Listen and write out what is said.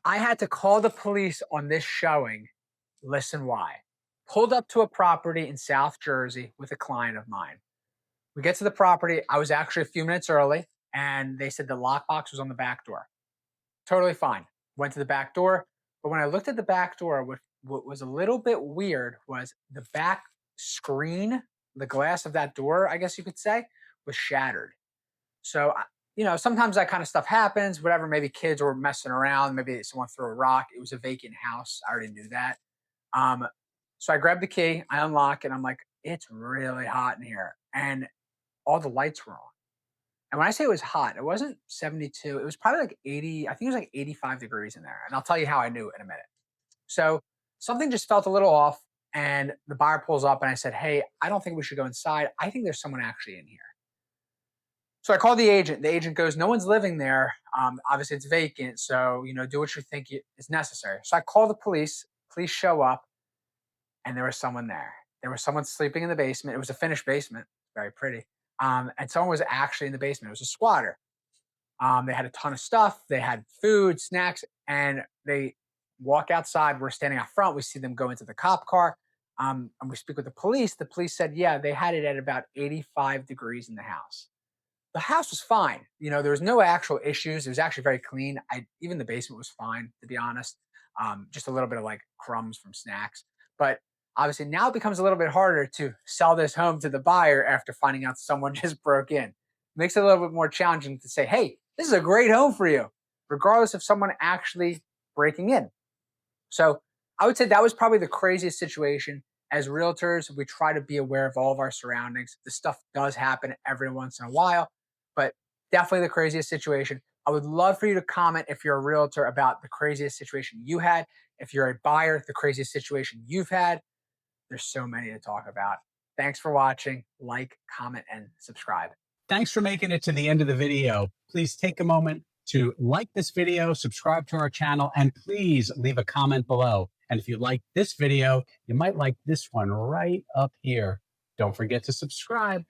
I had to call the police on this showing. Listen why. Pulled up to a property in South Jersey with a client of mine. We get to the property. I was actually a few minutes early, and they said the lockbox was on the back door. Totally fine. Went to the back door. But when I looked at the back door, what was a little bit weird was the back screen, the glass of that door, I guess you could say, was shattered. So, sometimes that kind of stuff happens, whatever. Maybe kids were messing around. Maybe someone threw a rock. It was a vacant house. I already knew that. Um, so I grabbed the key, I unlock it. I'm like, it's really hot in here. And all the lights were on. And when I say it was hot, it wasn't 72. It was probably like 80. I think it was like 85 degrees in there. And I'll tell you how I knew in a minute. So something just felt a little off. And the buyer pulls up and I said, hey, I don't think we should go inside. I think there's someone actually in here. So I called the agent. The agent goes, no one's living there. Obviously, it's vacant. So, do what you think is necessary. So I call the police. Police show up, and there was someone there. There was someone sleeping in the basement. It was a finished basement, very pretty. And someone was actually in the basement. It was a squatter. They had a ton of stuff. They had food, snacks, and they walk outside. We're standing out front. We see them go into the cop car. And we speak with the police. The police said, yeah, they had it at about 85 degrees in the house. The house was fine. There was no actual issues. It was actually very clean. Even the basement was fine, to be honest. Just a little bit of like crumbs from snacks. But obviously now it becomes a little bit harder to sell this home to the buyer after finding out someone just broke in. Makes it a little bit more challenging to say, hey, this is a great home for you, regardless of someone actually breaking in. So I would say that was probably the craziest situation. As realtors, we try to be aware of all of our surroundings. This stuff does happen every once in a while, but definitely the craziest situation. I would love for you to comment if you're a realtor about the craziest situation you had. If you're a buyer, the craziest situation you've had. There's so many to talk about. Thanks for watching. Like, comment, and subscribe. Thanks for making it to the end of the video. Please take a moment to like this video, subscribe to our channel, and please leave a comment below. And if you like this video, you might like this one right up here. Don't forget to subscribe.